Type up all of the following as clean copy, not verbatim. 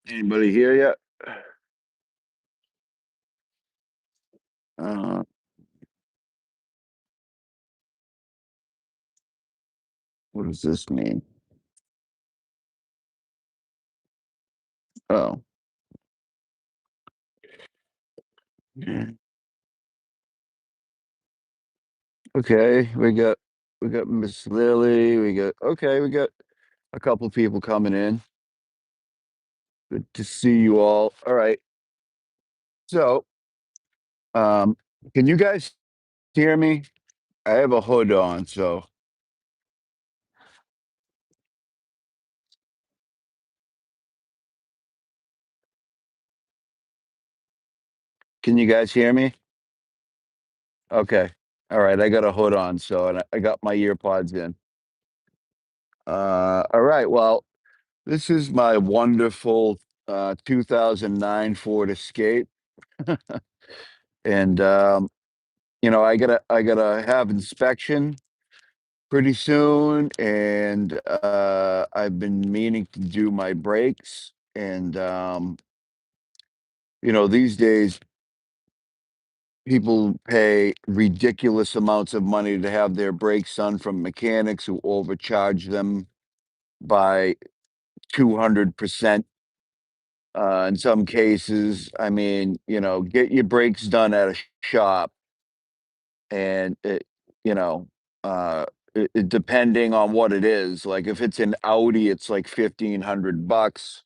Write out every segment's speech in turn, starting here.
Anybody here yet? Uh, what does this mean? Oh, yeah. Okay. We got Miss Lily. We got a couple people coming in. Good to see you all. All right. So, um, can you guys hear me? I have a hood on, so can you guys hear me? Okay. All right. I got a hood on, so and I got my ear pods in. All right. Well, this is my wonderful 2009 Ford Escape. And I gotta have inspection pretty soon, and I've been meaning to do my brakes. And these days people pay ridiculous amounts of money to have their brakes done from mechanics who overcharge them by 200%. In some cases, I mean, get your brakes done at a shop, and you know, depending on what it is, like if it's an Audi, it's like $1,500,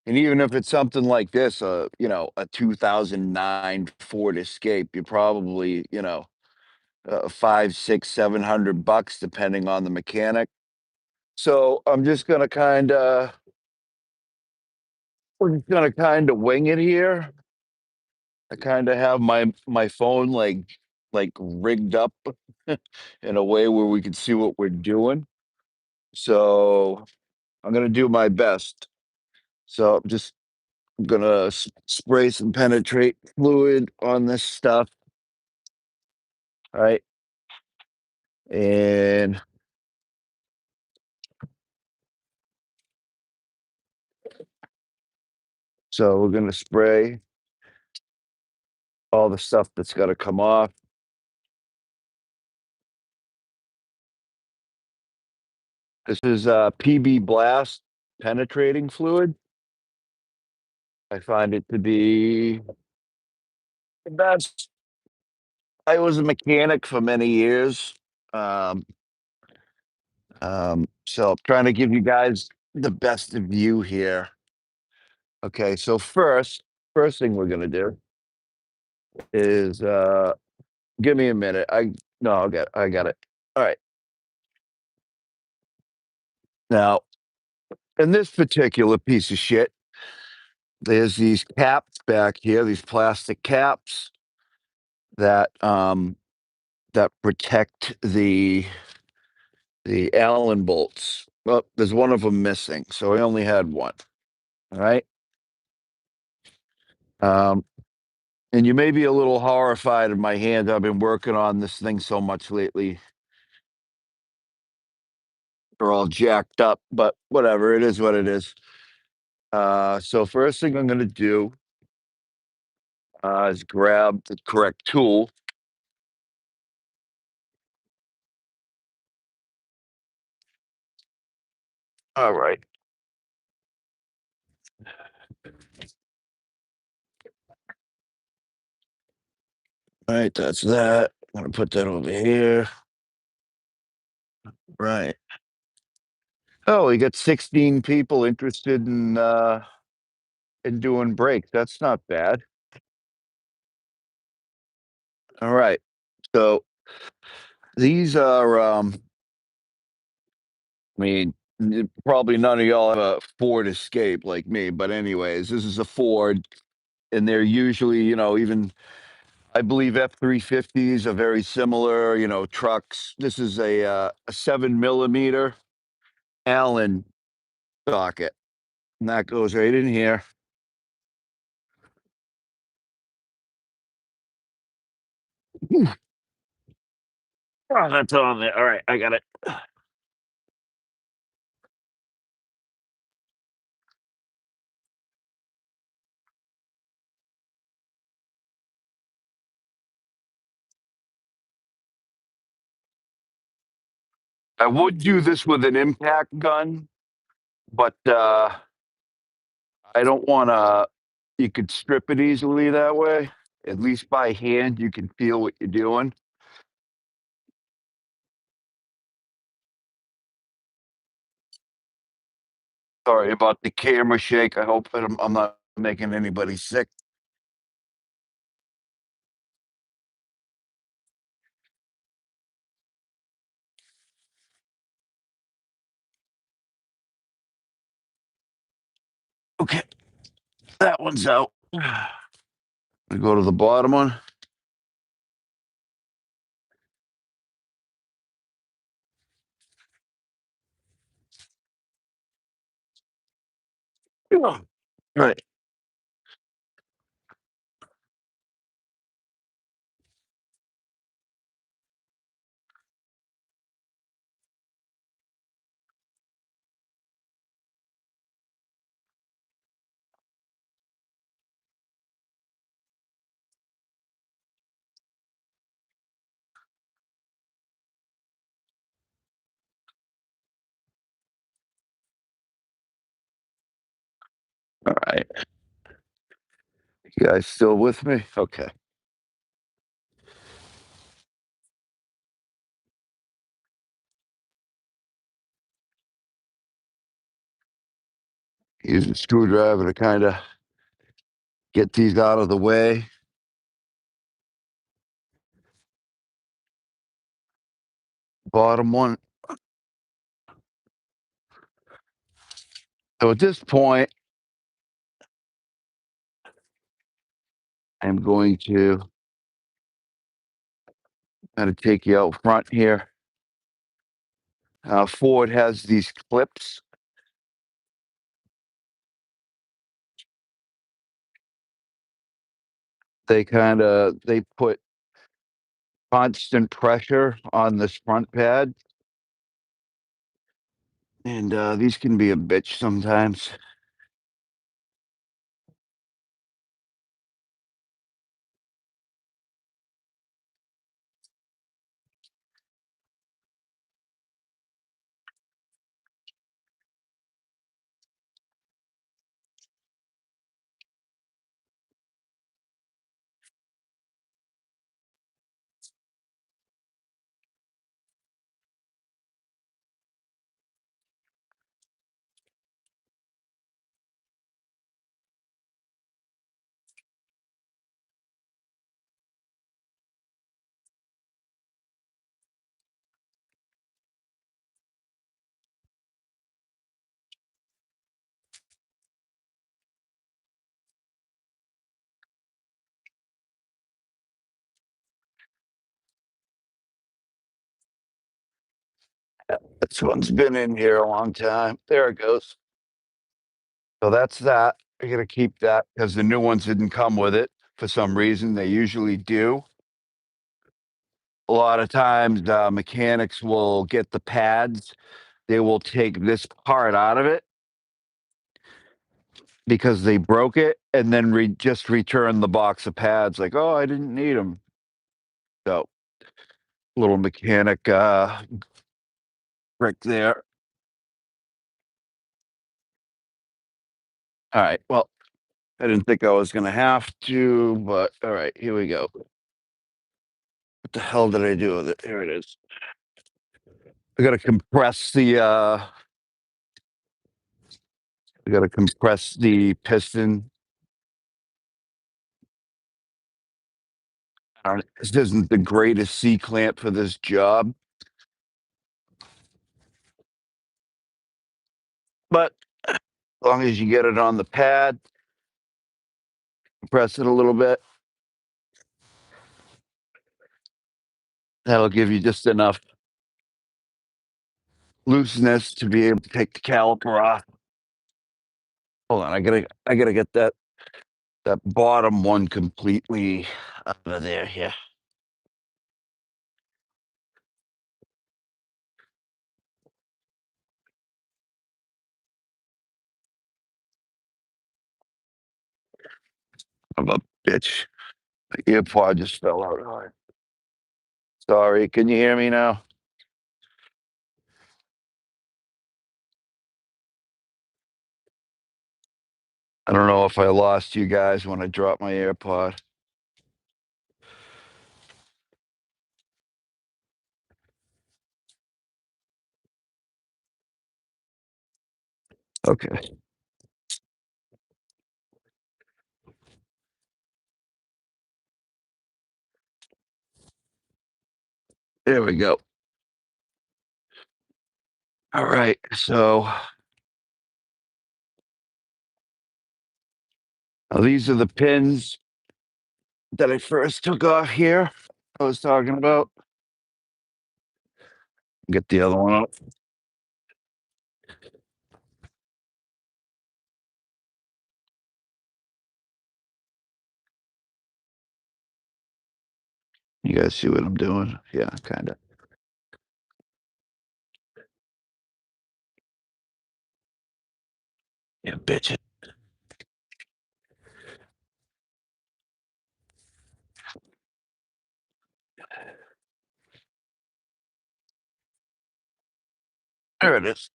and even if it's something like this, a 2009 Ford Escape, you're probably, five, six, $700, depending on the mechanic. So we're just gonna kind of wing it here. I kind of have my phone like rigged up in a way where we can see what we're doing. So I'm gonna do my best. So I'm just gonna spray some penetrate fluid on this stuff. All right, and so we're gonna spray all the stuff that's got to come off. This is PB Blast penetrating fluid. I find it to be the best. I was a mechanic for many years. Um, so I'm trying to give you guys the best of you here. Okay, so first thing we're gonna do is give me a minute. I got it. All right. Now, in this particular piece of shit, there's these caps back here, these plastic caps that that protect the Allen bolts. Well, there's one of them missing, so I only had one. All right. Um, and you may be a little horrified of my hand. I've been working on this thing so much lately. They're all jacked up, but whatever. It is what it is. So first thing I'm going to do is grab the correct tool. All right. All right. That's that. I'm going to put that over here. Right. Oh, we got 16 people interested in doing breaks. That's not bad. All right. So these are I mean, probably none of y'all have a Ford Escape like me, but anyways, this is a Ford, and they're usually, even I believe F-350s are very similar, trucks. This is a 7 millimeter Allen socket, and that goes right in here. Oh, that's on there. All right, I got it. I would do this with an impact gun, but I don't want to. You could strip it easily that way. At least by hand, you can feel what you're doing. Sorry about the camera shake. I hope that I'm not making anybody sick. Okay, that one's out. We go to the bottom one. Right. All right. You guys still with me? Okay. Use a screwdriver to kind of get these out of the way. Bottom one. So at this point, I'm going to kind of take you out front here. Ford has these clips. They put constant pressure on this front pad, and these can be a bitch sometimes. This one's been in here a long time. There it goes. So that's that. I got to keep that because the new ones didn't come with it for some reason. They usually do. A lot of times, mechanics will get the pads. They will take this part out of it because they broke it, and then just return the box of pads. Like, oh, I didn't need them. So, little mechanic trick there. All right. Well, I didn't think I was going to have to, but all right, here we go. What the hell did I do with it? Here it is. I got to compress the piston. This isn't the greatest C clamp for this job, but as long as you get it on the pad, press it a little bit. That'll give you just enough looseness to be able to take the caliper off. Hold on, I gotta get that bottom one completely out of there here. I'm a bitch. The earpod just fell out. All right. Sorry, can you hear me now? I don't know if I lost you guys when I dropped my AirPod. Okay. There we go. All right. So these are the pins that I first took off here. I was talking about. Get the other one up. You guys see what I'm doing? Yeah, kind of. Yeah, bitch. There it is.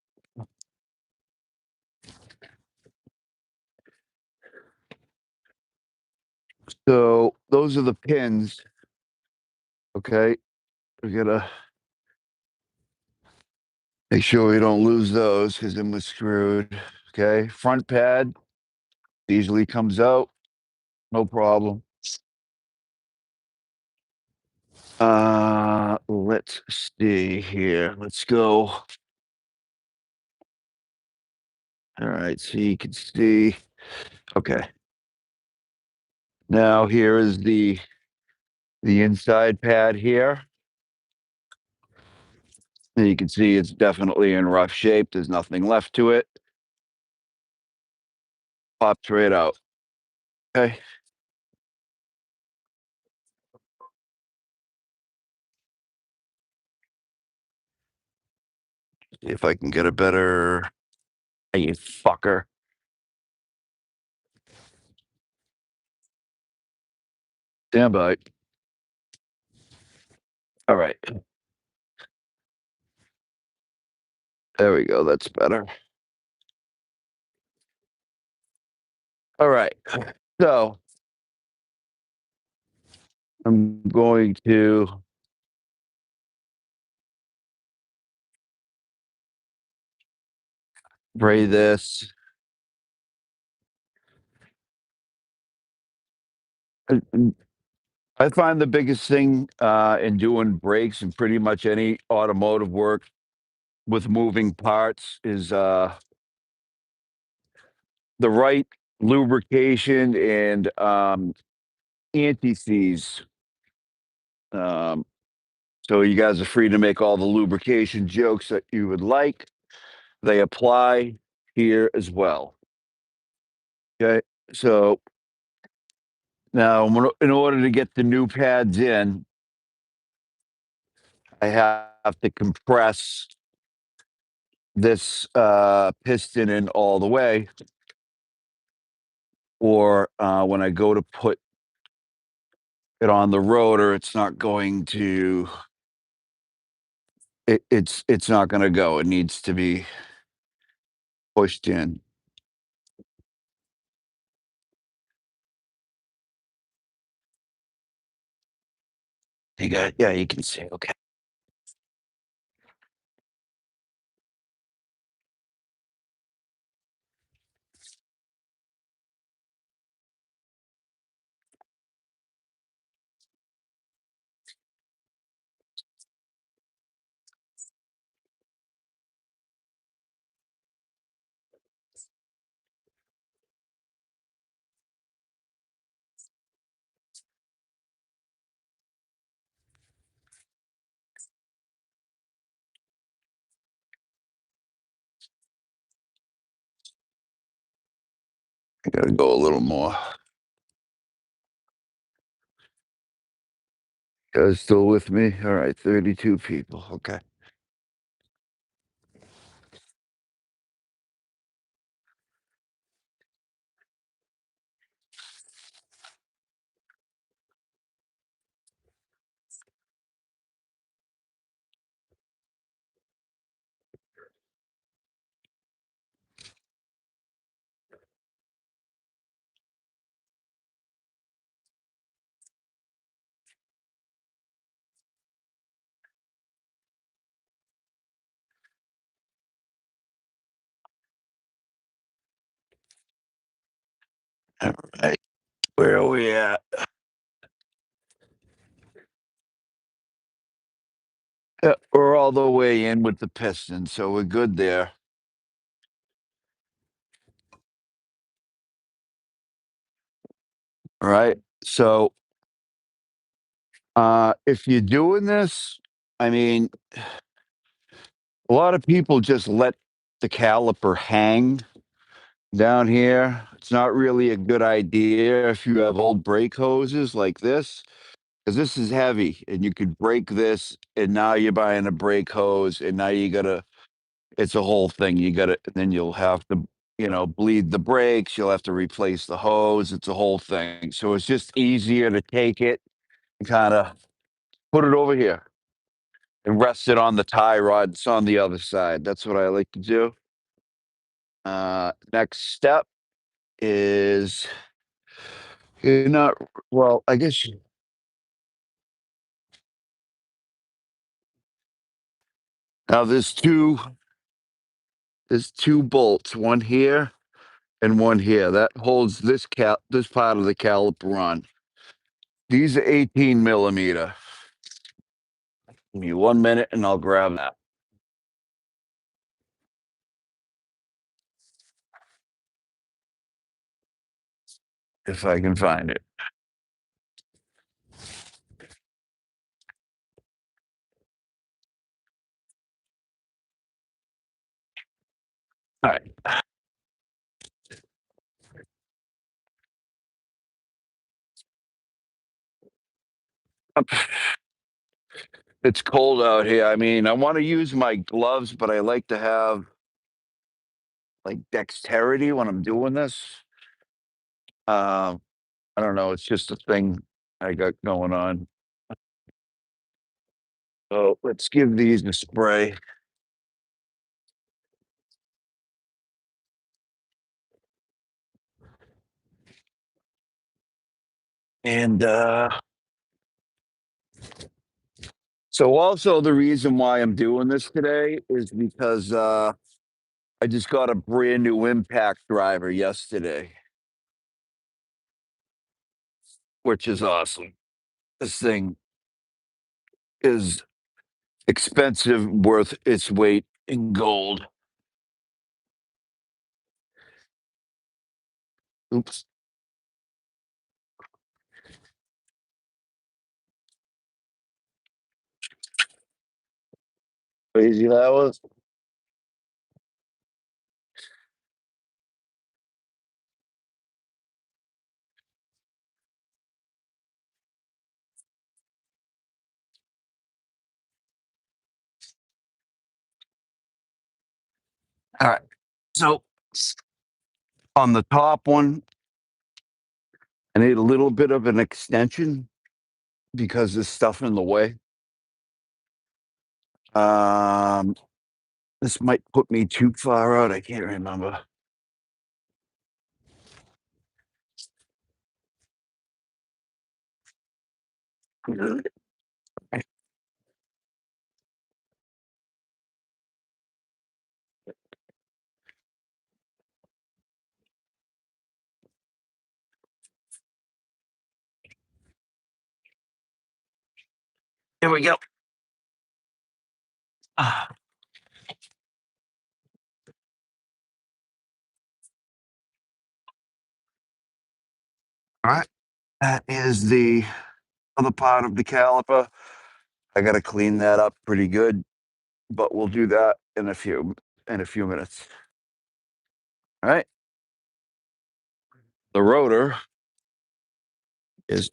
So those are the pins. Okay. We gotta make sure we don't lose those because then we're screwed. Okay. Front pad easily comes out. No problem. Let's see here. Let's go. All right, so you can see. Okay. Now here is the inside pad here. And you can see it's definitely in rough shape. There's nothing left to it. Pops right out. Okay. See if I can get a better. Hey, you fucker. Stand by. All right. There we go. That's better. All right. So I'm going to spray this. I find the biggest thing in doing brakes and pretty much any automotive work with moving parts is the right lubrication and anti-seize. Um, so you guys are free to make all the lubrication jokes that you would like. They apply here as well. Okay. So now, in order to get the new pads in, I have to compress this piston in all the way, or when I go to put it on the rotor, it's not going to. It's not going to go. It needs to be pushed in. You got, yeah, you can see. Okay. I got to go a little more. You guys still with me? All right, 32 people. Okay. All right. Where are we at? We're all the way in with the piston, so we're good there. All right. So if you're doing this, I mean, a lot of people just let the caliper hang down here. It's not really a good idea if you have old brake hoses like this, because this is heavy and you could break this, and now you're buying a brake hose, and now you gotta, it's a whole thing. You gotta, then you'll have to, bleed the brakes, you'll have to replace the hose. It's a whole thing. So it's just easier to take it and kind of put it over here and rest it on the tie rod that's on the other side. That's what I like to do. Next step is you're not, well, I guess now there's two bolts, one here and one here. That holds this part of the caliper on. These are 18 millimeter. Give me 1 minute and I'll grab that if I can find it. All right. It's cold out here. I mean, I want to use my gloves, but I like to have like dexterity when I'm doing this. Um, I don't know. It's just a thing I got going on. So let's give these a spray. And so also the reason why I'm doing this today is because I just got a brand new impact driver yesterday, which is awesome. This thing is expensive, worth its weight in gold. Oops. Crazy that was. All right. So on the top one, I need a little bit of an extension because there's stuff in the way. Um, this might put me too far out. I can't remember. Here we go. Ah, all right. That is the other part of the caliper. I got to clean that up pretty good, but we'll do that in a few minutes. All right. The rotor is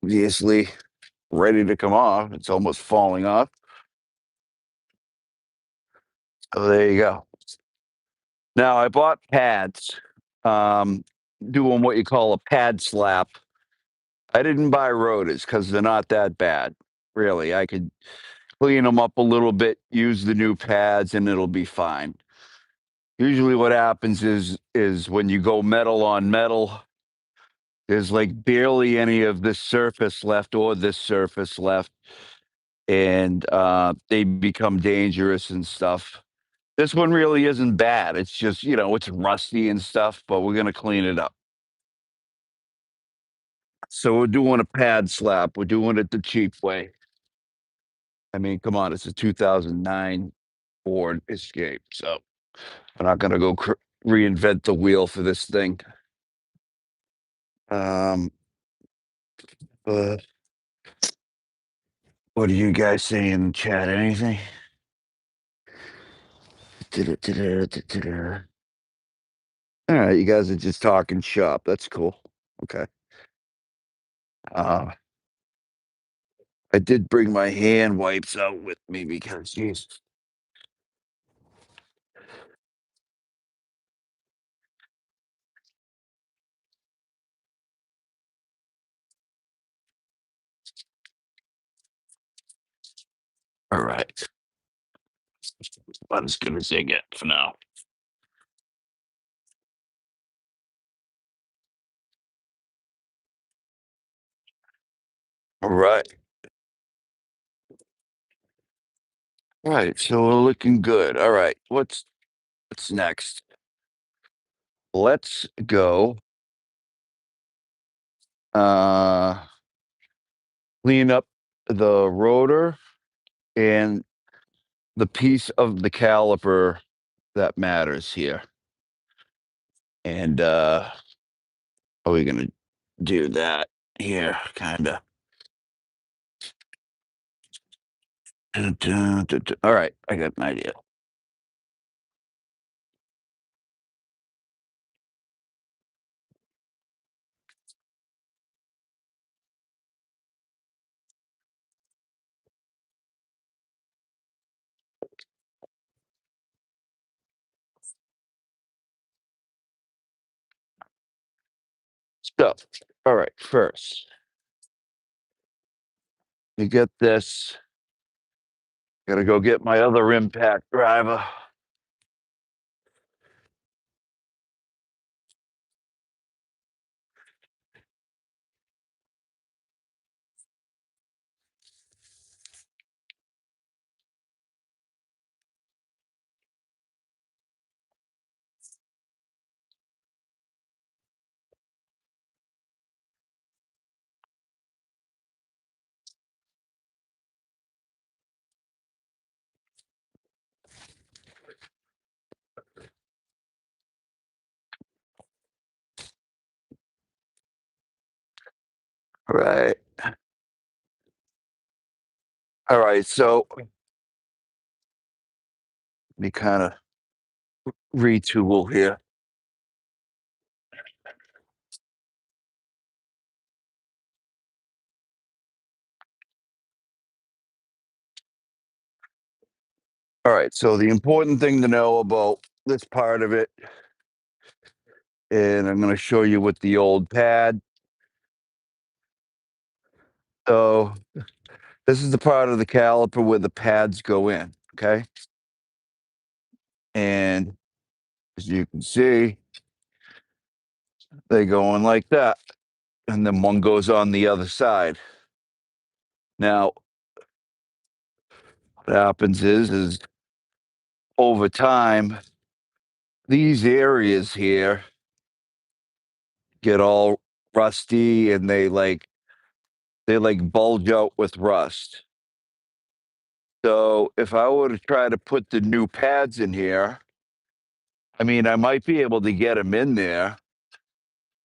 obviously ready to come off. It's almost falling off. So there you go. Now I bought pads, um, doing what you call a pad slap. I didn't buy rotors because they're not that bad, really. I could clean them up a little bit, use the new pads, and it'll be fine. Usually, what happens is when you go metal on metal, there's like barely any of this surface left or this surface left, and they become dangerous and stuff. This one really isn't bad. It's just, it's rusty and stuff, but we're gonna clean it up. So we're doing a pad slap. We're doing it the cheap way. I mean, come on, it's a 2009 Ford Escape, so we're not gonna go reinvent the wheel for this thing. Um, uh, what do you guys say in the chat? Anything? All right, you guys are just talking shop. That's cool. Okay. Uh, I did bring my hand wipes out with me because, geez. All right. About as good as they get for now. All right. All right. So we're looking good. All right. What's next? Let's go uh clean up the rotor and the piece of the caliper that matters here. And how are we gonna do that here? Kinda. All right, I got an idea. So, all right, first, you get this. Gotta go get my other impact driver. Right. All right. So let me kind of retool here. All right. So the important thing to know about this part of it, and I'm going to show you with the old pad. So this is the part of the caliper where the pads go in. Okay. And as you can see, they go in like that. And then one goes on the other side. Now, what happens is over time, these areas here get all rusty and they bulge out with rust. So if I were to try to put the new pads in here, I mean, I might be able to get them in there,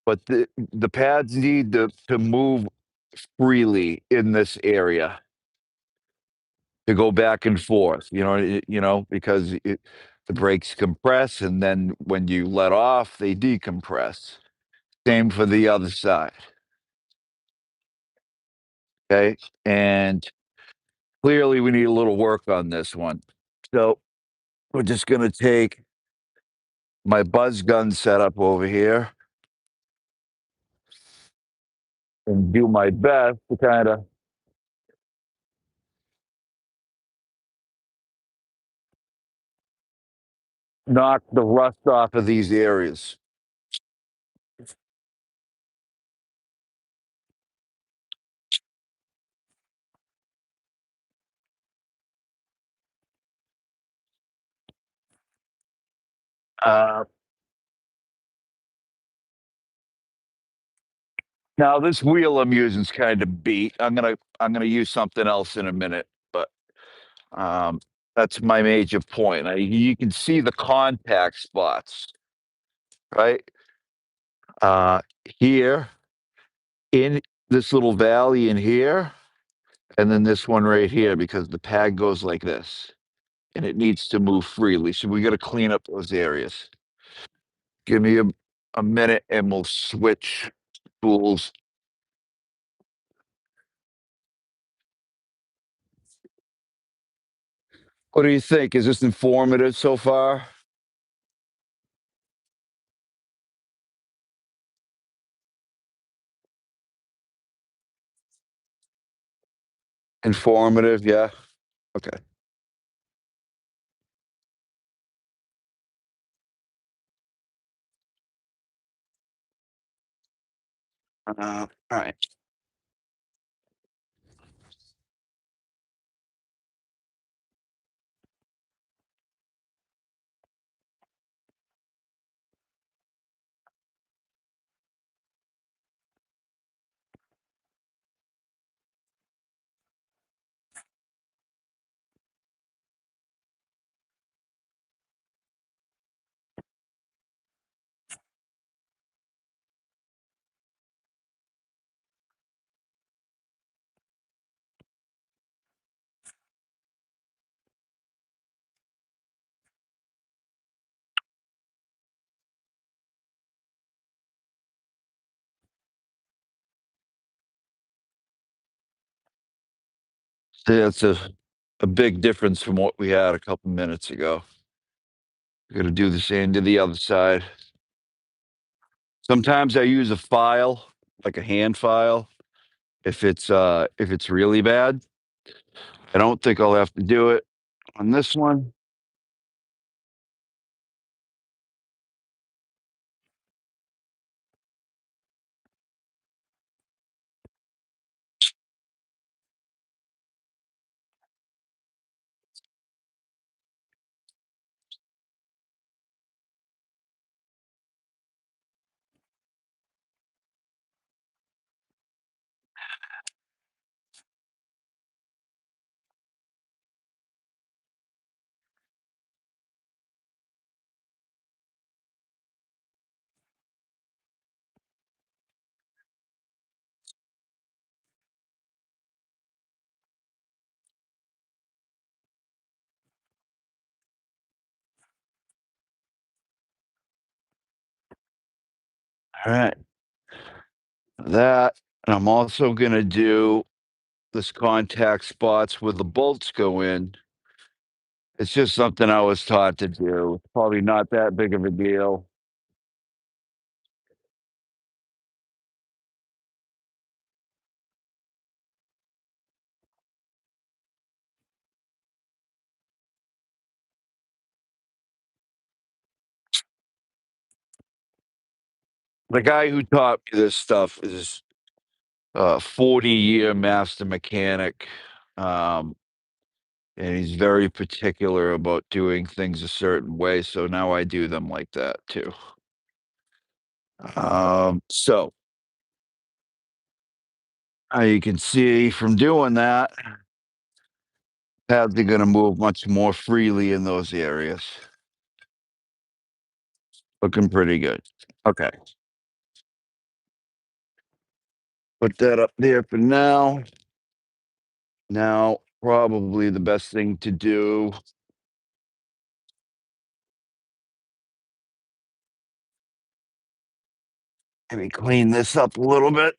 but the pads need to move freely in this area to go back and forth. Because the brakes compress, and then when you let off, they decompress. Same for the other side. Okay, and clearly we need a little work on this one. So we're just going to take my buzz gun setup over here and do my best to kind of knock the rust off of these areas. Uh, Now this wheel I'm using is kind of beat. I'm gonna use something else in a minute, but um, that's my major point. You can see the contact spots, right? Here in this little valley in here, and then this one right here, because the pad goes like this and it needs to move freely. So we got to clean up those areas. Give me a minute and we'll switch tools. What do you think? Is this informative so far? Informative, yeah. Okay. All right. See, that's a big difference from what we had a couple minutes ago. We're gonna do the same to the other side. Sometimes I use a file, like a hand file, if it's really bad. I don't think I'll have to do it on this one. All right. That, and I'm also gonna do this contact spots where the bolts go in. It's just something I was taught to do. It's probably not that big of a deal. The guy who taught me this stuff is a 40-year master mechanic. Um, and he's very particular about doing things a certain way. So now I do them like that too. So you can see from doing that, pads are going to move much more freely in those areas. Looking pretty good. Okay. Put that up there for now. Now, probably the best thing to do. Let me clean this up a little bit.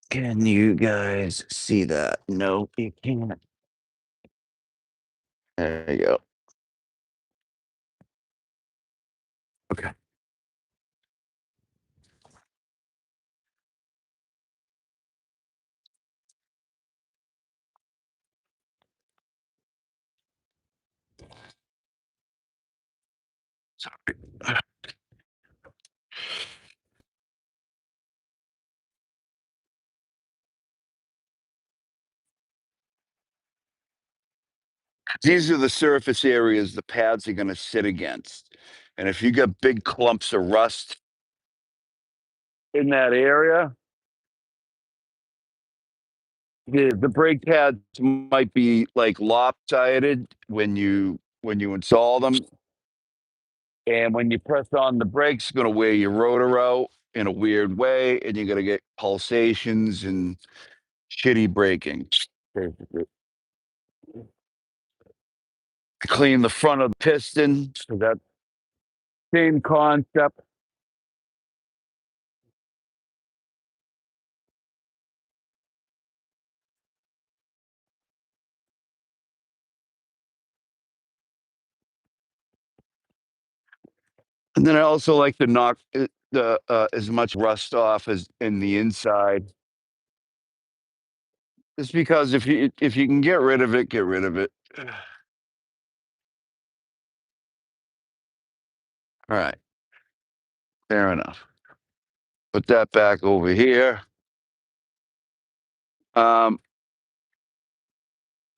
Can you guys see that? No, you can't. There you go. Okay. Sorry. These are the surface areas the pads are going to sit against. And if you get big clumps of rust in that area, the brake pads might be like lopsided when you install them. And when you press on the brakes, it's going to wear your rotor out in a weird way, and you're going to get pulsations and shitty braking. Basically. Clean the front of the piston. So that same concept. And then I also like to knock the as much rust off as in the inside. Just because if you can get rid of it, get rid of it. All right, fair enough. Put that back over here. Um,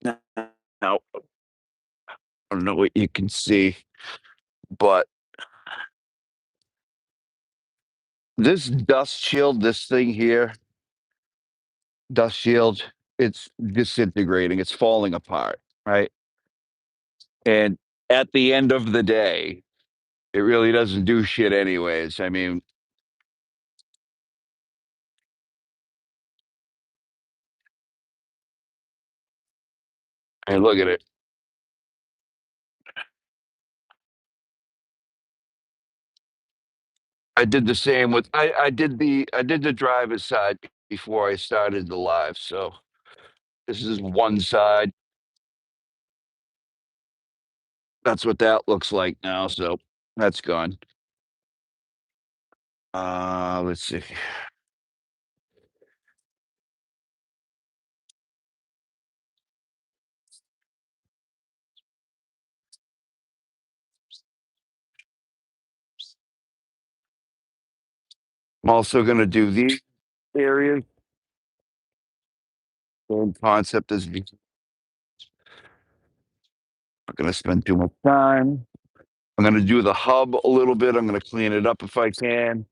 now I don't know what you can see, but this dust shield, this thing here, dust shield, it's disintegrating. It's falling apart, right? And at the end of the day, it really doesn't do shit anyways. I mean, hey, look at it. I did the same with I did the driver's side before I started the live. So this is one side. That's what that looks like now. So that's gone. Let's see. I'm also gonna do these areas. Same concept as not gonna spend too much time. I'm gonna do the hub a little bit. I'm gonna clean it up if I can.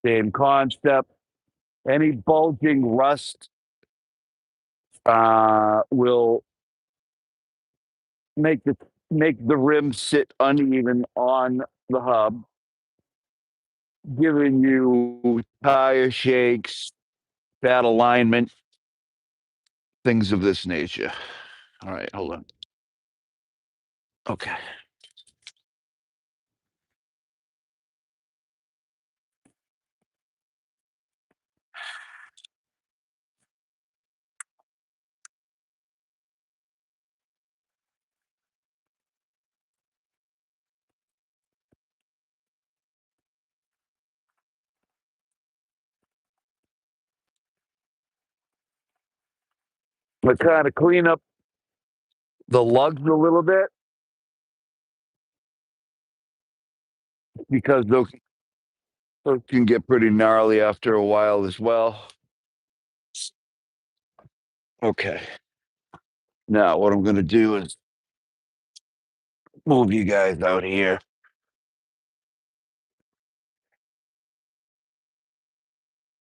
Same concept. Any bulging rust will make the rim sit uneven on the hub, giving you tire shakes, bad alignment, things of this nature. All right, hold on. Okay. But kind of clean up the lugs a little bit because those can get pretty gnarly after a while as well. Okay. Now, what I'm going to do is move you guys out here.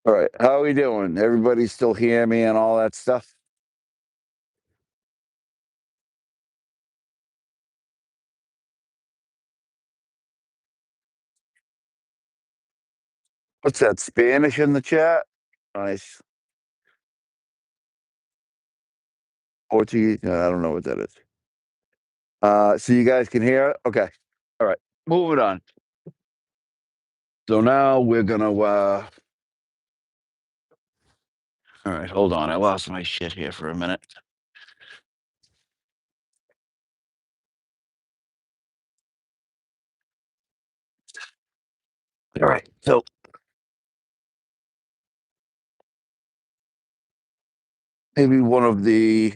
All right. How are we doing? Everybody still hear me and all that stuff? What's that? Spanish in the chat? Nice. Portuguese? No, I don't know what that is. So you guys can hear it? Okay. All right. Moving on. So now we're gonna all right, hold on. I lost my shit here for a minute. All right. So maybe one of the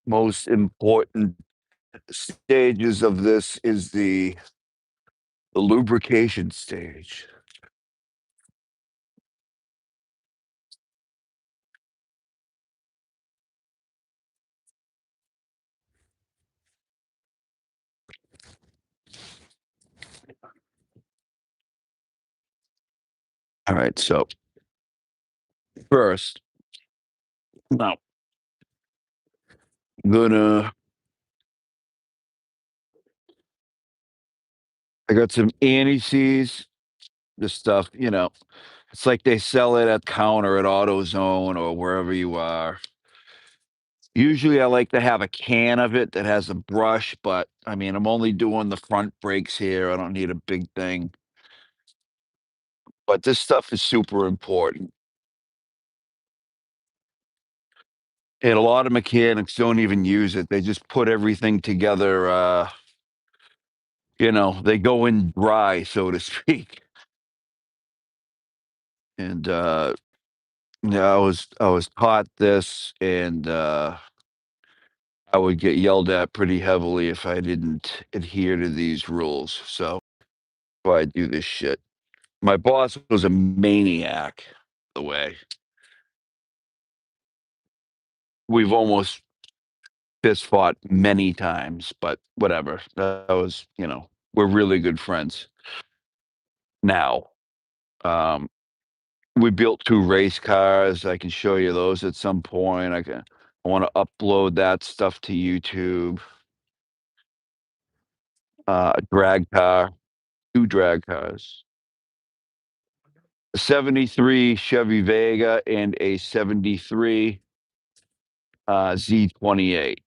most important stages of this is the lubrication stage. All right, so first, now I'm gonna I got some anti-seize. This stuff, it's like they sell it at counter at AutoZone or wherever you are. Usually, I like to have a can of it that has a brush, but I mean, I'm only doing the front brakes here. I don't need a big thing. But this stuff is super important. And a lot of mechanics don't even use it. They just put everything together. They go in dry, so to speak. And yeah, I was taught this, and I would get yelled at pretty heavily if I didn't adhere to these rules. So why I do this shit. My boss was a maniac, by the way. We've almost fist fought many times, but whatever. That was, we're really good friends now. Um, we built 2 race cars. I can show you those at some point. I want to upload that stuff to YouTube. A drag car, 2 drag cars. A 73 Chevy Vega and a 73 Z28.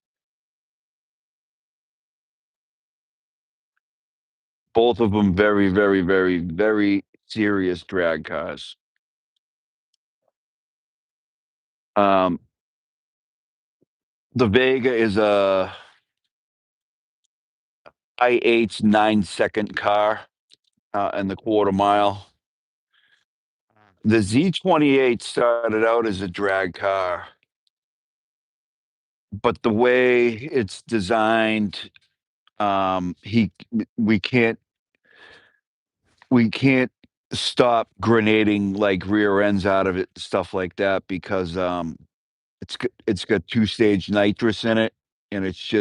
Both of them very, very, very, very serious drag cars. Um, the Vega is a I-8 9-second car in the quarter mile. The Z28 started out as a drag car, but the way it's designed, he we can't we can't stop grenading like rear ends out of it, stuff like that, because it's got 2-stage nitrous in it, and it's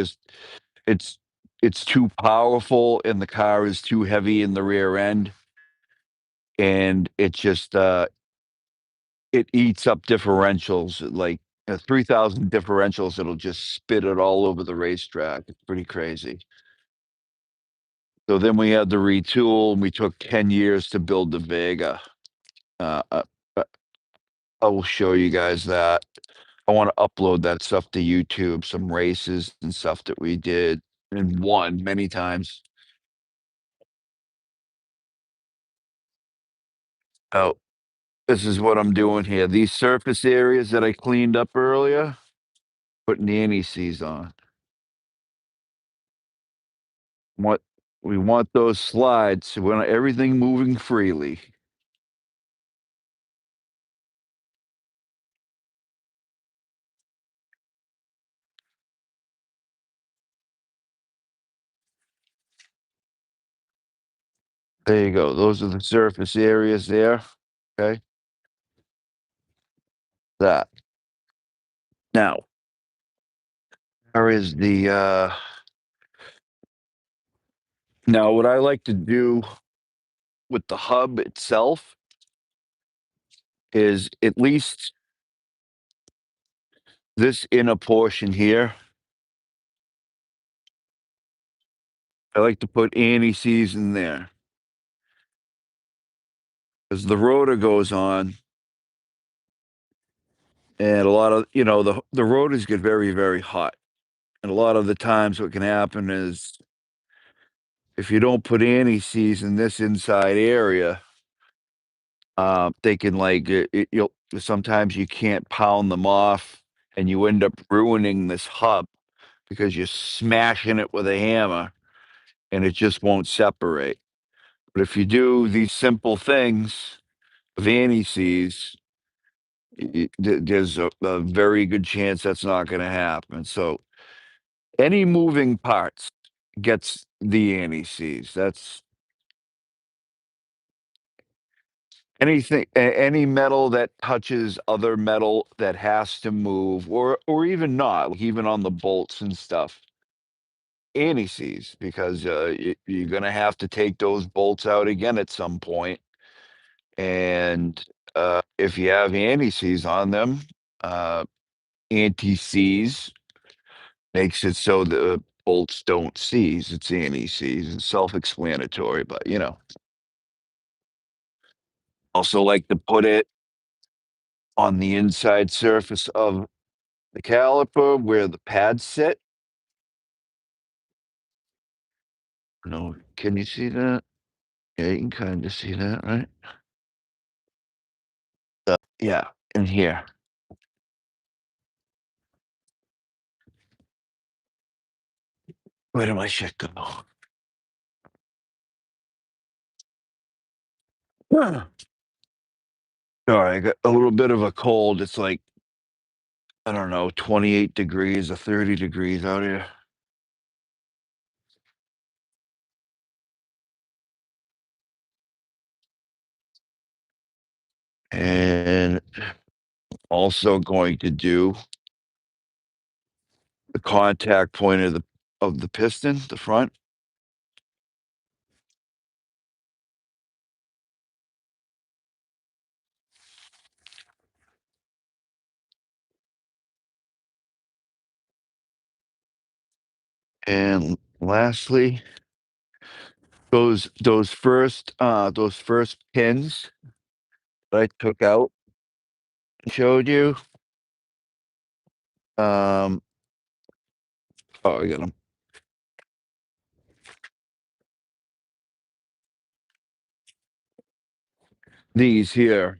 it's too powerful, and the car is too heavy in the rear end, and it eats up differentials, like 3,000 differentials. It'll just spit it all over the racetrack. It's pretty crazy. So then we had to retool, and we took 10 years to build the Vega. Uh, uh, uh, I will show you guys that. I want to upload that stuff to YouTube, some races and stuff that we did and won many times. Oh, this is what I'm doing here. These surface areas that I cleaned up earlier, putting the anti-seize on. What we want those slides, so we want everything moving freely. There you go. Those are the surface areas there. Okay. That. Now, there is the now what I like to do with the hub itself is at least this inner portion here. I like to put anti-seize in there. As the rotor goes on, and a lot of the rotors get very, very hot. And a lot of the times what can happen is if you don't put anti-seize in this inside area, they can you'll sometimes you can't pound them off, and you end up ruining this hub because you're smashing it with a hammer, and it just won't separate. But if you do these simple things of anti-seize, there's a very good chance that's not going to happen. So any moving parts gets the anti-seize. That's any metal that touches other metal that has to move, or even not, like even on the bolts and stuff. anti-seize because you're going to have to take those bolts out again at some point. And if you have anti-seize on them, anti-seize makes it so the bolts don't seize. It's anti-seize. It's self-explanatory, but also like to put it on the inside surface of the caliper where the pads sit. No, can you see that? Yeah, you can kind of see that, right? Yeah, in here. Where did my shit go? Sorry, I got a little bit of a cold. It's like, I don't know, 28 degrees or 30 degrees out here. And also going to do the contact point of the piston, the front. And lastly, those first pins that I took out and showed you. Oh, I got them. These here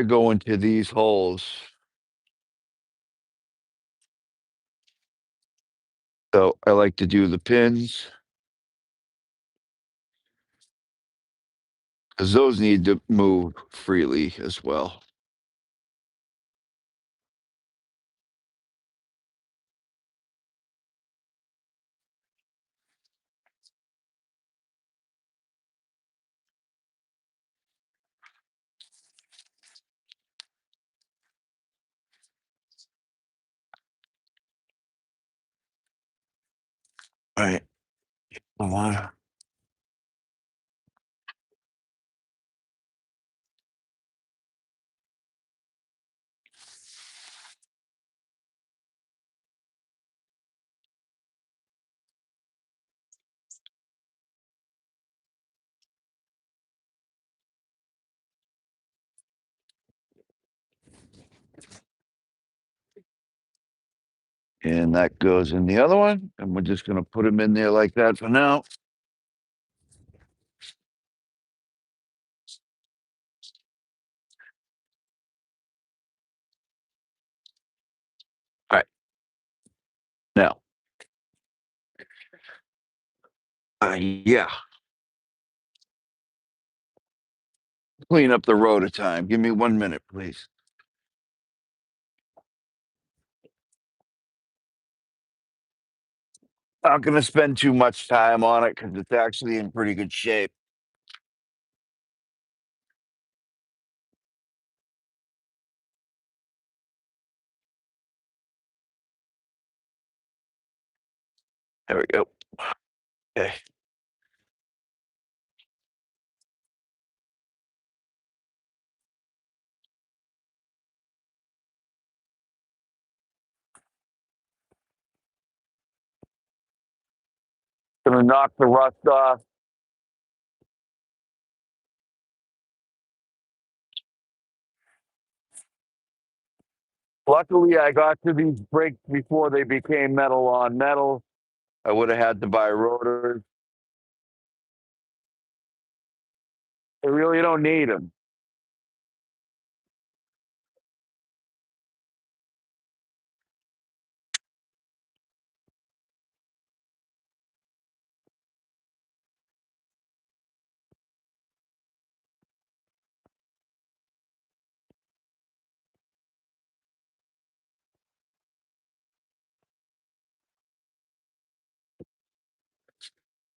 go into these holes. So I like to do the pins because those need to move freely as well. All right. Water. And that goes in the other one. And we're just going to put them in there like that for now. All right. Now, yeah, clean up the rotor time. Give me 1 minute, please. Not going to spend too much time on it because it's actually in pretty good shape. There we go. Okay. Gonna knock the rust off. Luckily, I got to these brakes before they became metal on metal. I would have had to buy rotors. I really don't need them.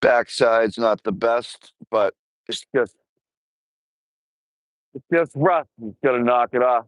Backside's not the best, but it's just rust. You gotta knock it off.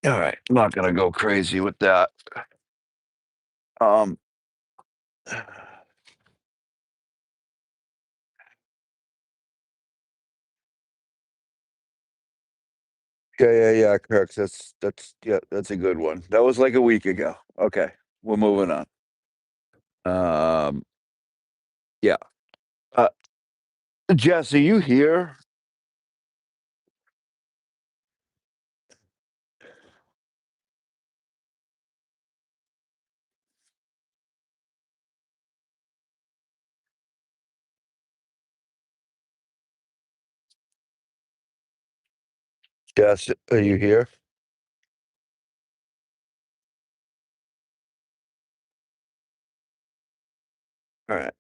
All right, I'm not gonna go crazy with that. Um, yeah, Kirk. Yeah, that's a good one. That was like a week ago. Okay, we're moving on. Um, yeah. Uh, Jess, are you here? Jess, are you here? All right.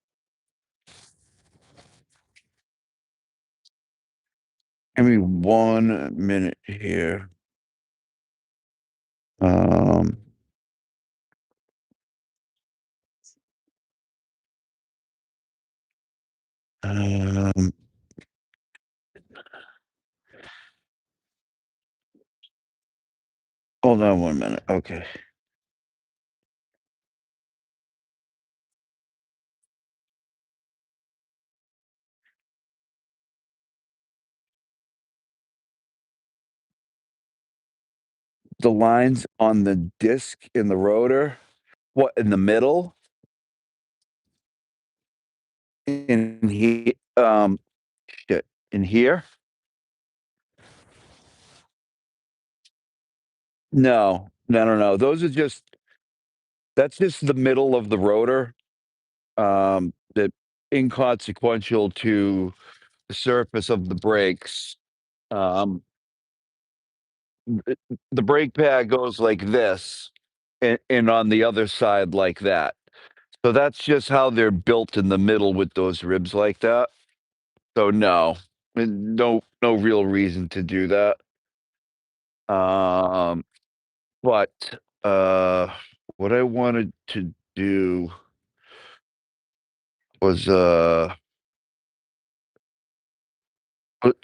Give me 1 minute here. Um, um, hold on 1 minute. Okay. The lines on the disc in the rotor. What, in the middle? In here? Shit. In here? No. Those are just that's just the middle of the rotor. That inconsequential to the surface of the brakes. Um, the brake pad goes like this, and on the other side like that. So that's just how they're built in the middle with those ribs like that. So no real reason to do that. Um, but uh, what I wanted to do was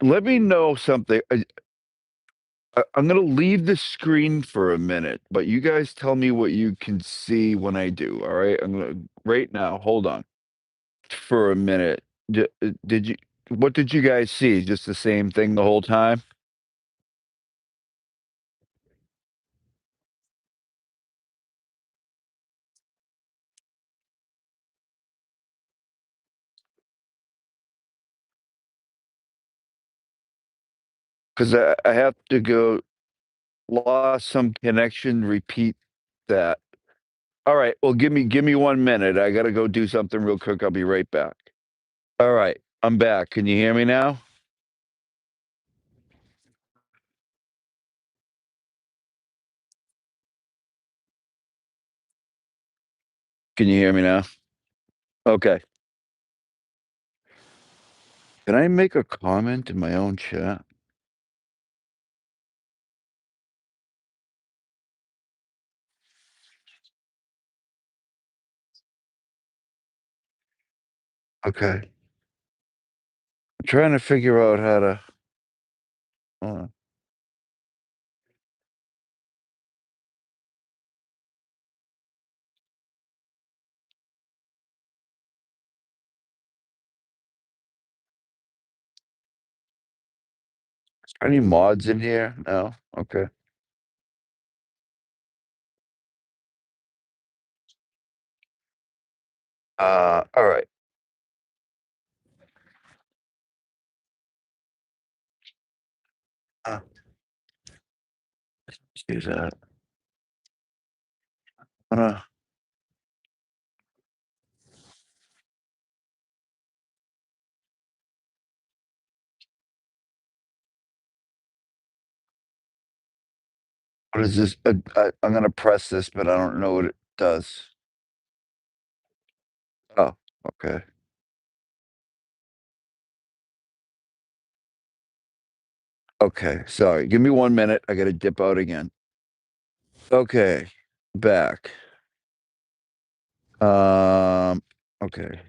let me know something. I'm gonna leave the screen for a minute, but you guys tell me what you can see when I do. All right, I'm gonna right now. Hold on for a minute. Did you? What did you guys see? Just the same thing the whole time? Because I have to go. Lost some connection. Repeat that. All right. Well, give me 1 minute. I gotta go do something real quick. I'll be right back. All right. I'm back. Can you hear me now? Can you hear me now? Okay. Can I make a comment in my own chat? Okay. I'm trying to figure out how to. Uh, are any mods in here? No. Okay. All right. Uh, excuse that. Uh, what is this? I'm gonna press this, but I don't know what it does. Oh, okay. Okay. Sorry. Give me 1 minute. I gotta dip out again. Okay. Back. Um. Okay.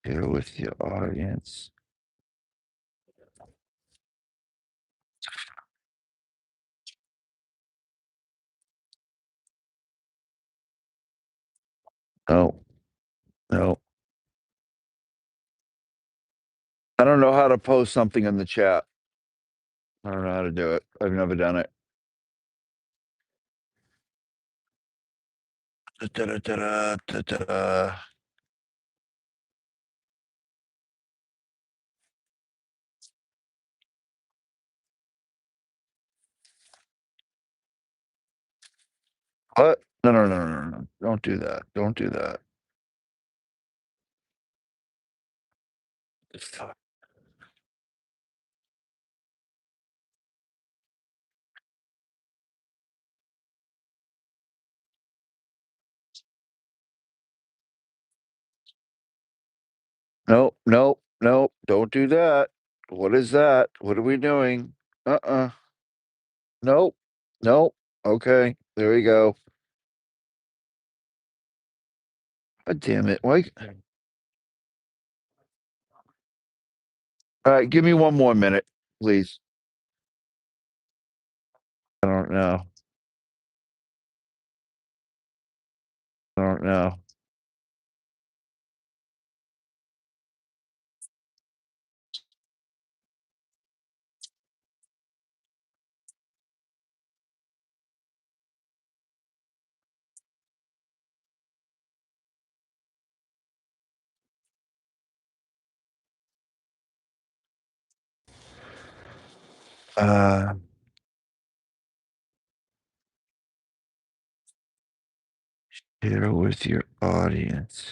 Share with your audience. No, no. I don't know how to post something in the chat. I don't know how to do it. I've never done it. Da-da-da-da, da-da. What? No, no, no, no, no. Don't do that. Don't do that. Fuck. Nope, nope, nope. Don't do that. What is that? What are we doing? Uh-uh. Nope. Nope. Okay. There we go. God damn it. Why? All right, give me one more minute, please. I don't know. I don't know. Uh, Share with your audience.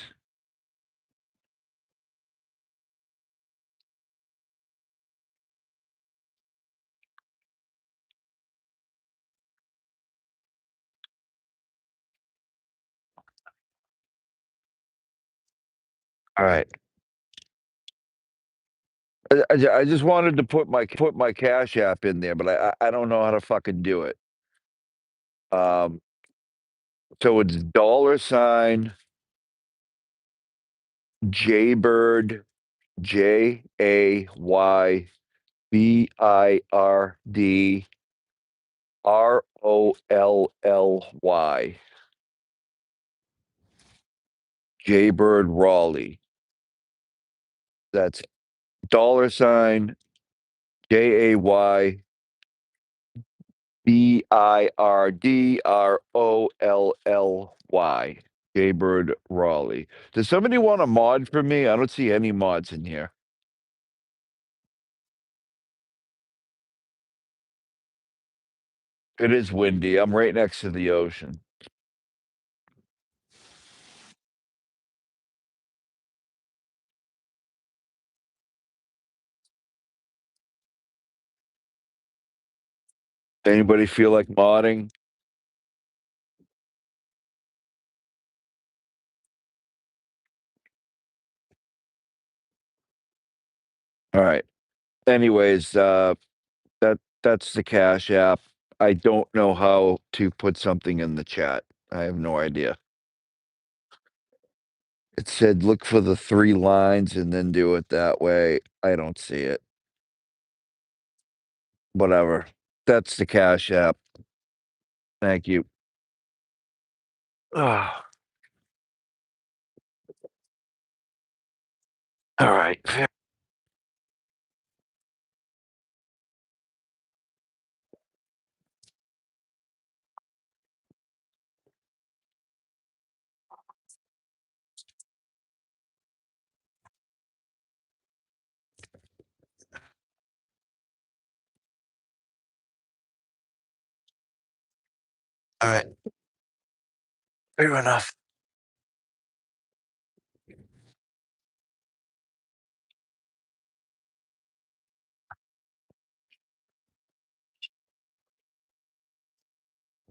All right. I just wanted to put my Cash App in there, but I don't know how to fucking do it. So it's $ Jaybird, JayBirdRolly. Jaybird Raleigh. That's JayBirdRolly. Jaybird Raleigh. Does somebody want a mod for me? I don't see any mods in here. It is windy. I'm right next to the ocean. Anybody feel like modding? All right. Anyways, that's the Cash App. I don't know how to put something in the chat. I have no idea. It said look for the 3 lines and then do it that way. I don't see it. Whatever. That's the Cash App. Thank you. Ah, all right. All right. Fair enough.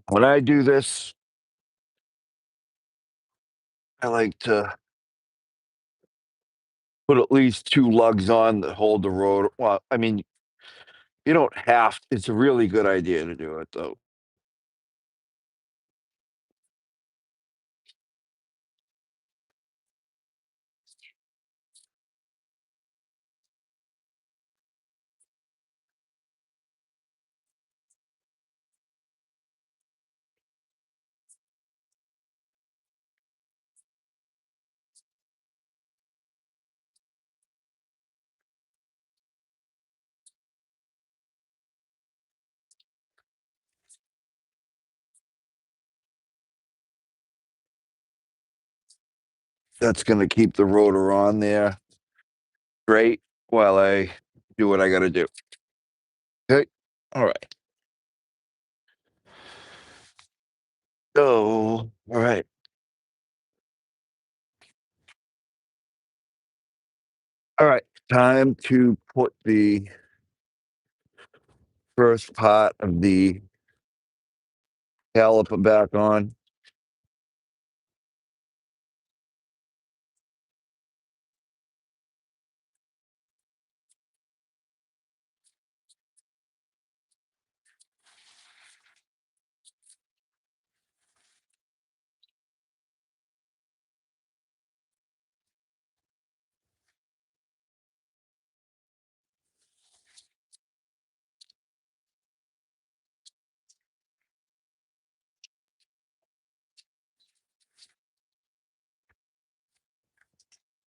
When I do this, I like to put at least 2 lugs on that hold the road. Well, I mean, you don't have it's a really good idea to do it, though. That's going to keep the rotor on there. Great. While I do what I got to do. Okay. All right. So, all right. All right. Time to put the first part of the caliper back on.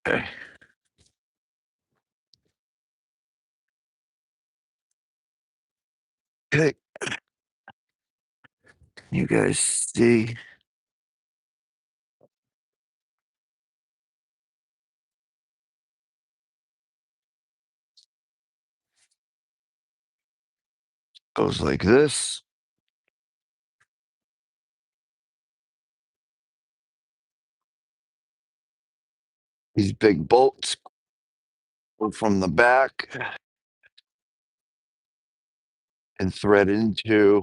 Okay. Okay. You guys see? Goes like this. These big bolts go from the back and thread into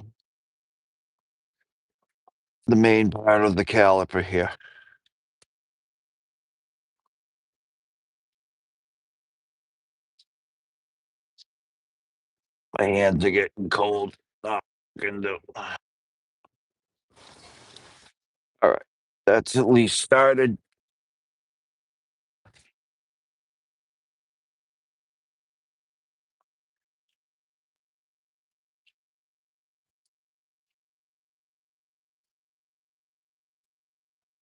the main part of the caliper here. My hands are getting cold. Oh, can do. All right. That's at least started.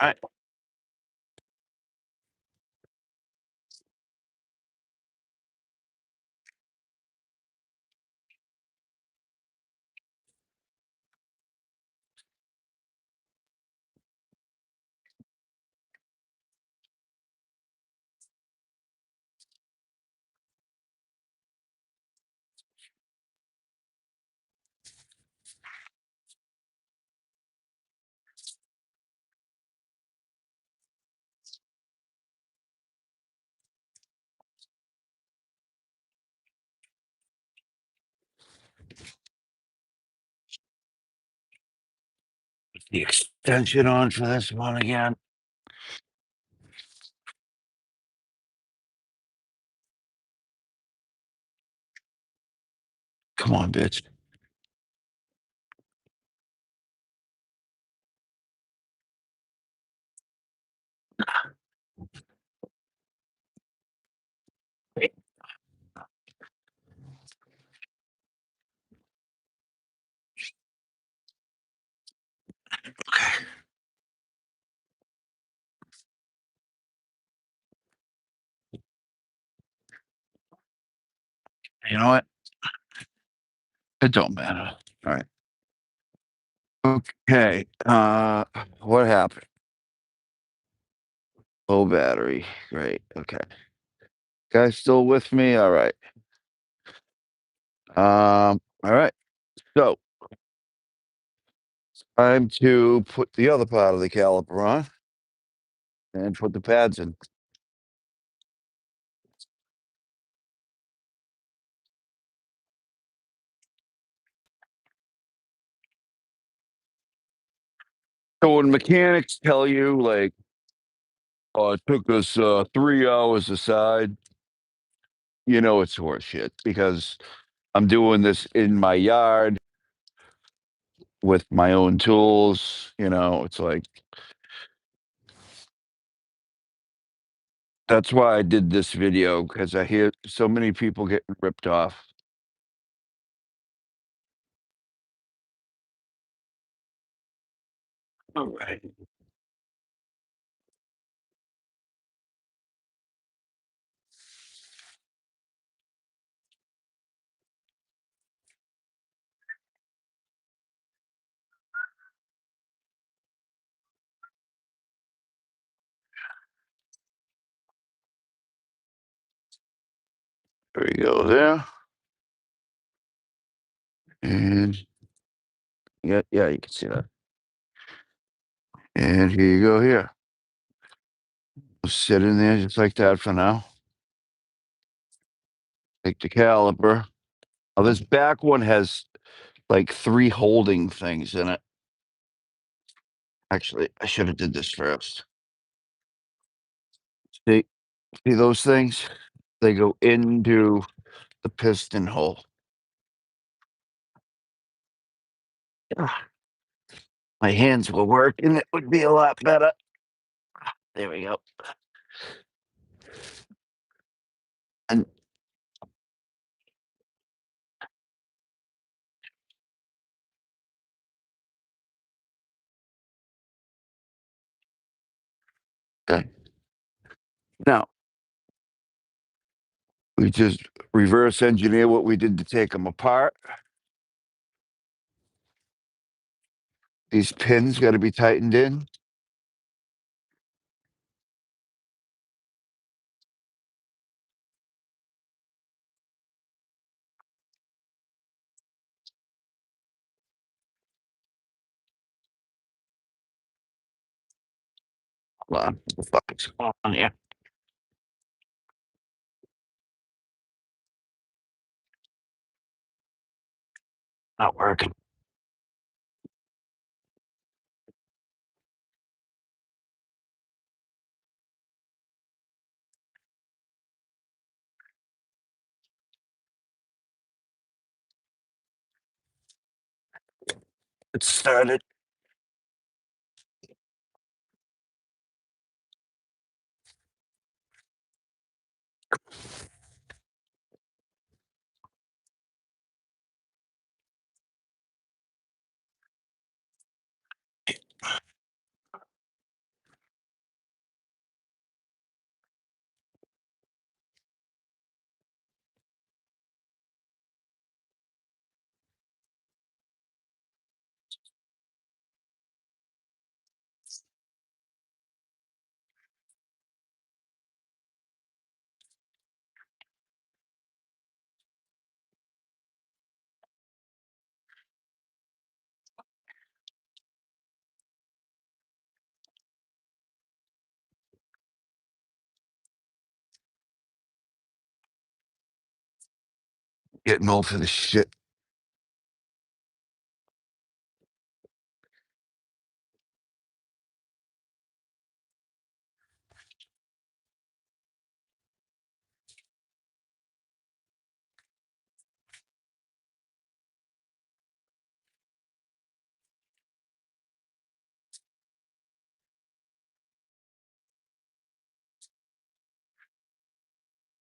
All right. The extension on for this one again. Come on, bitch. Okay. You know what? It don't matter. All right. Okay. What happened? Low battery. Great. Okay. Guys still with me? All right. All right. So time to put the other part of the caliper on and put the pads in. So when mechanics tell you like, oh, it took us 3 hours aside, you know it's horseshit because I'm doing this in my yard with my own tools. You know, it's like that's why I did this video because I hear so many people getting ripped off. All right. There we go there. And yeah, you can see that. And here you go here. We'll sit in there just like that for now. Take the caliper. Oh, this back one has like 3 holding things in it. Actually, I should have did this first. See those things? They go into the piston hole. Ah, my hands will work and it would be a lot better. There we go. And okay. Now we just reverse engineer what we did to take them apart. These pins got to be tightened in. Hold on. What the fuck is going on here? Not working. It started. Getting old for this shit.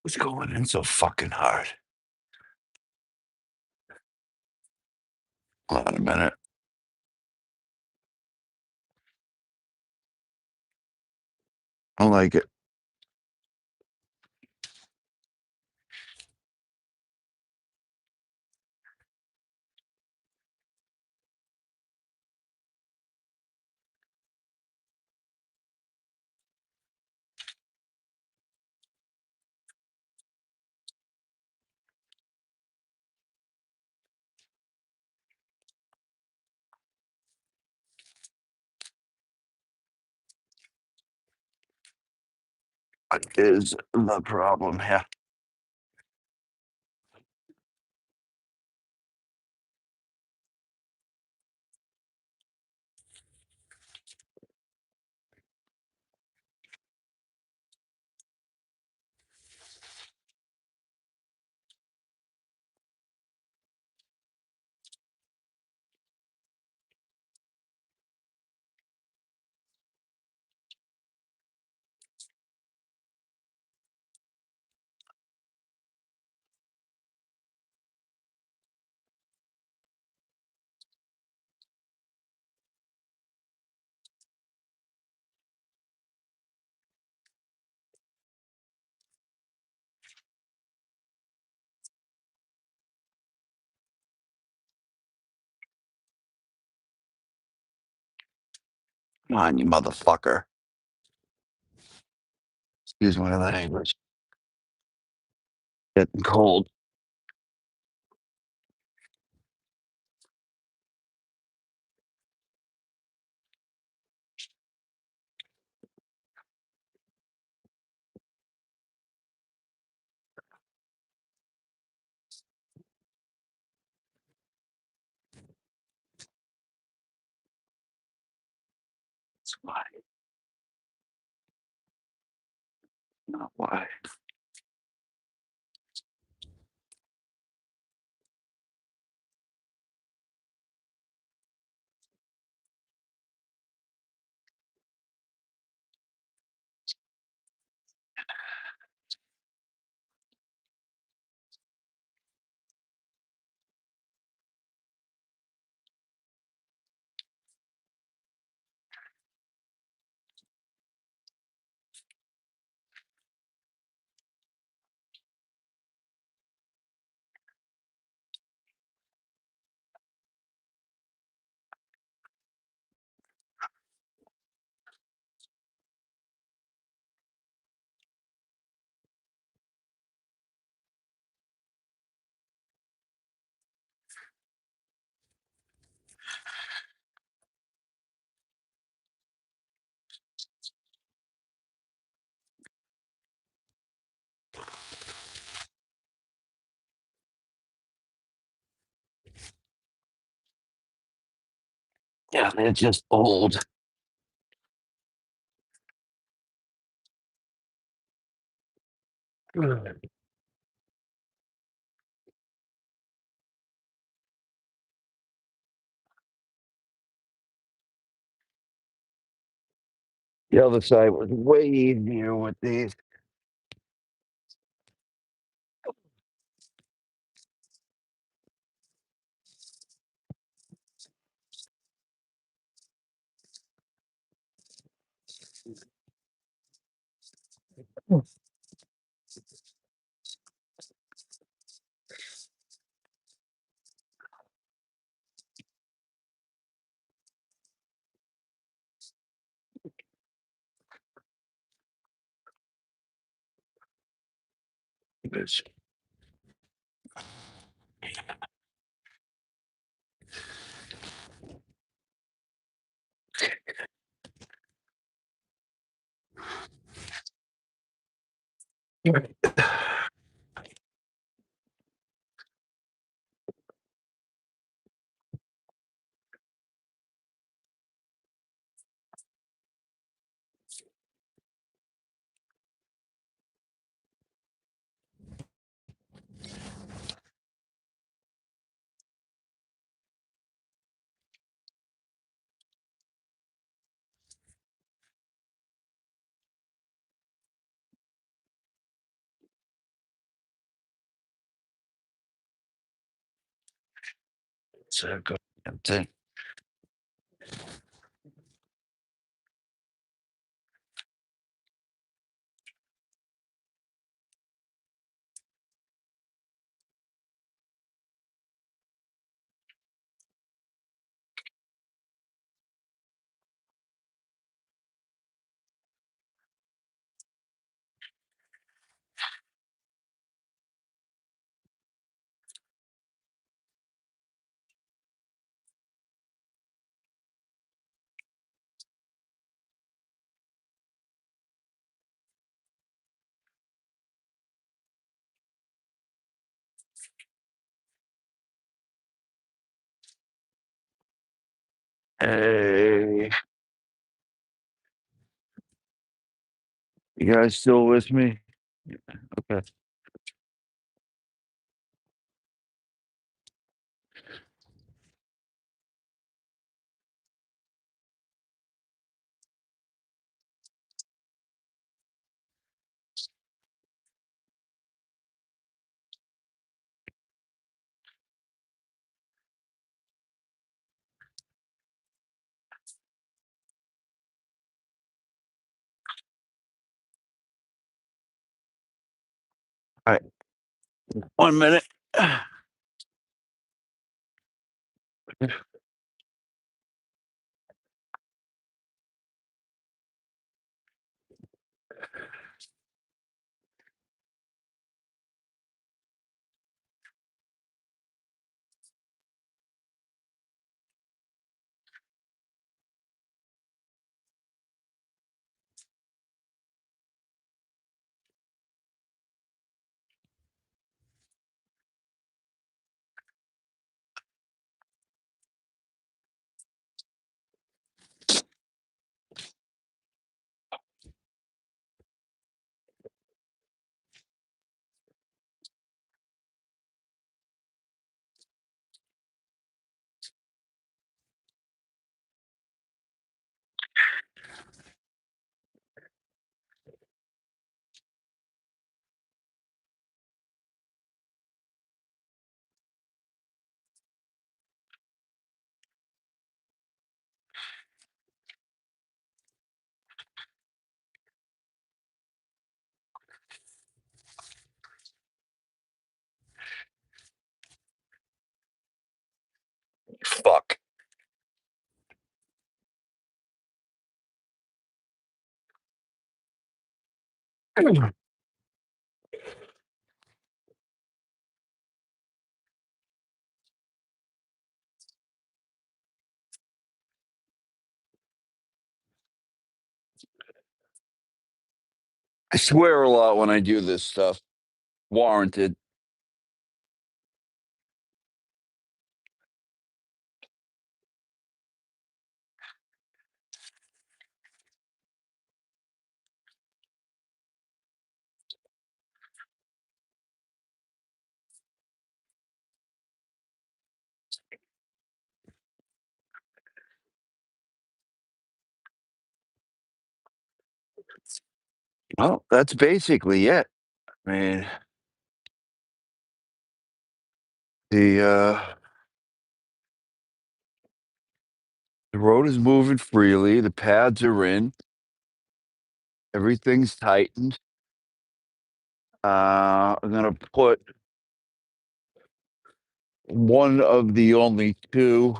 What's going in so fucking hard? Hold on a minute. I don't like it. What is the problem here? Come on, you motherfucker. Excuse my language. Getting cold. That's why. Not why. Yeah, they're just old. The other side was way easier with these. So I got empty. Hey, you guys still with me? Okay. All right. 1 minute. I swear a lot when I do this stuff. Warranted. Well, that's basically it. I mean, the road is moving freely. The pads are in. Everything's tightened. I'm gonna put one of the only two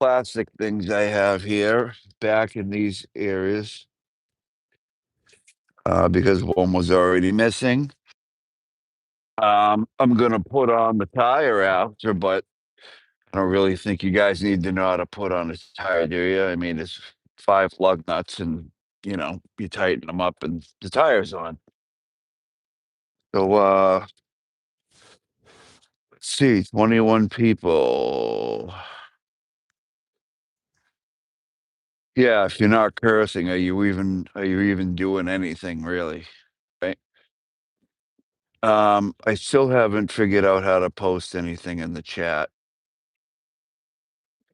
plastic things I have here back in these areas because one was already missing. I'm gonna put on the tire after, but I don't really think you guys need to know how to put on a tire, do you? I mean, it's 5 lug nuts and, you tighten them up and the tire's on. So, let's see, 21 people. Yeah, if you're not cursing, are you even doing anything really? Right? I still haven't figured out how to post anything in the chat.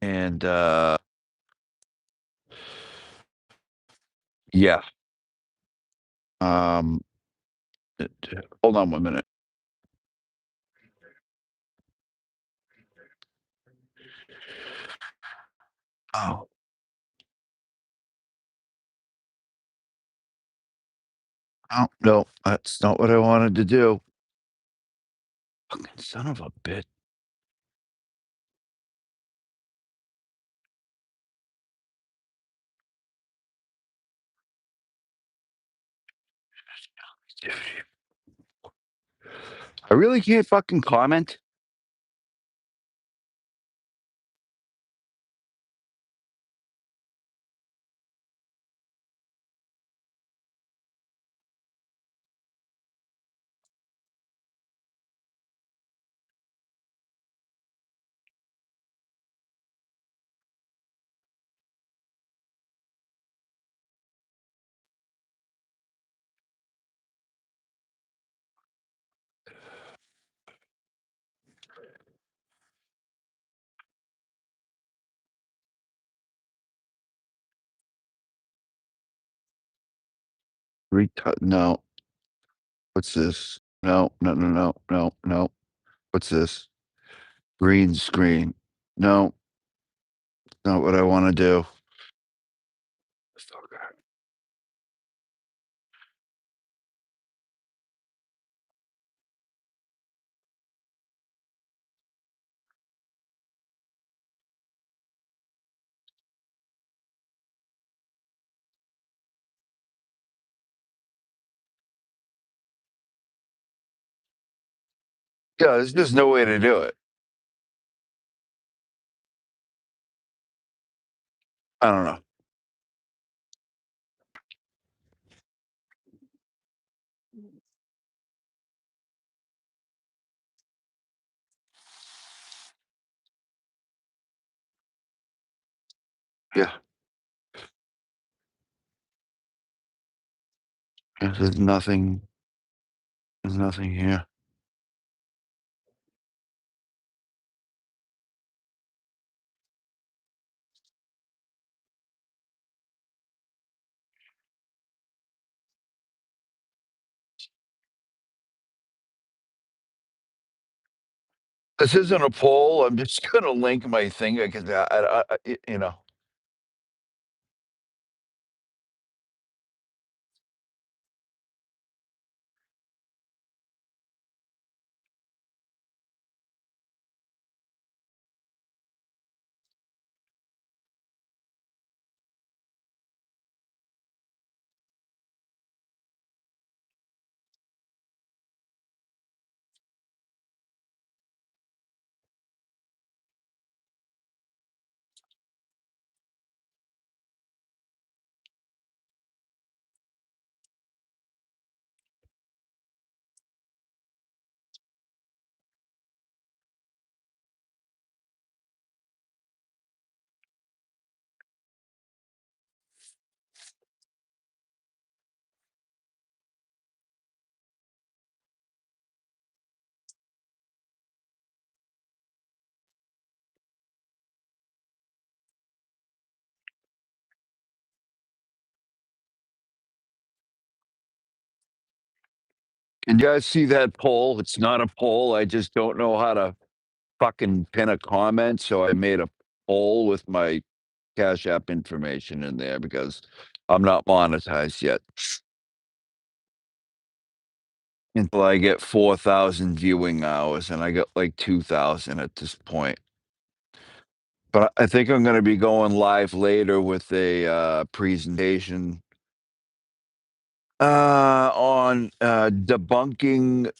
And yeah. Um hold on 1 minute. Oh, oh no, that's not what I wanted to do. Fucking son of a bitch. I really can't fucking comment. No. What's this? No, no, no, no, no, no. What's this? Green screen. No, not what I want to do. Yeah, there's just no way to do it. I don't know. Yeah, there's nothing. There's nothing here. This isn't a poll. I'm just gonna link my thing because you know. Can you guys see that poll? It's not a poll. I just don't know how to fucking pin a comment, so I made a poll with my Cash App information in there because I'm not monetized yet. Until I get 4,000 viewing hours, and I got like 2,000 at this point. But I think I'm gonna be going live later with a presentation on debunking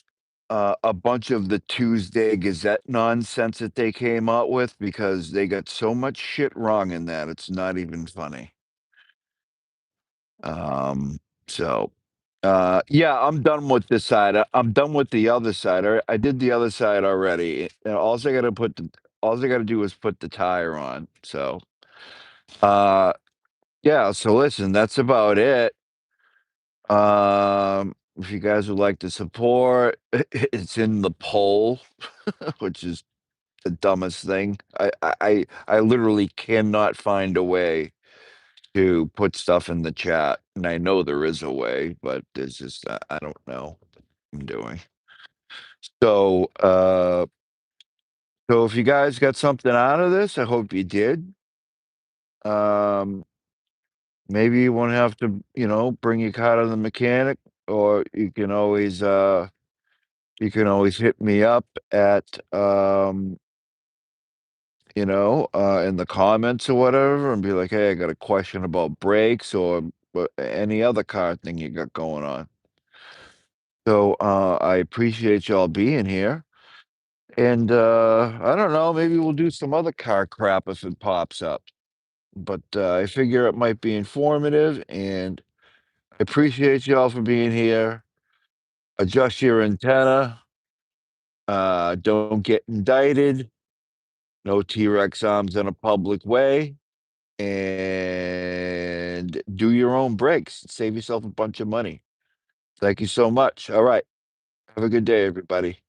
a bunch of the Tuesday Gazette nonsense that they came out with because they got so much shit wrong in that it's not even funny. So yeah, I'm done with this side. I'm done with the other side. I did the other side already. All I gotta do is put the tire on. So uh yeah, so listen, that's about it. If you guys would like to support, it's in the poll, which is the dumbest thing. I literally cannot find a way to put stuff in the chat, and I know there is a way, but there's just I don't know what I'm doing. So so if you guys got something out of this, I hope you did. Maybe you won't have to, bring your car to the mechanic, or you can always hit me up at in the comments or whatever and be like, "Hey, I got a question about brakes or any other car thing you got going on." So, I appreciate y'all being here. And, I don't know, maybe we'll do some other car crap if it pops up. But, I figure it might be informative, and I appreciate y'all for being here. Adjust your antenna. Don't get indicted. No T-Rex arms in a public way. And do your own brakes. Save yourself a bunch of money. Thank you so much. All right. Have a good day, everybody.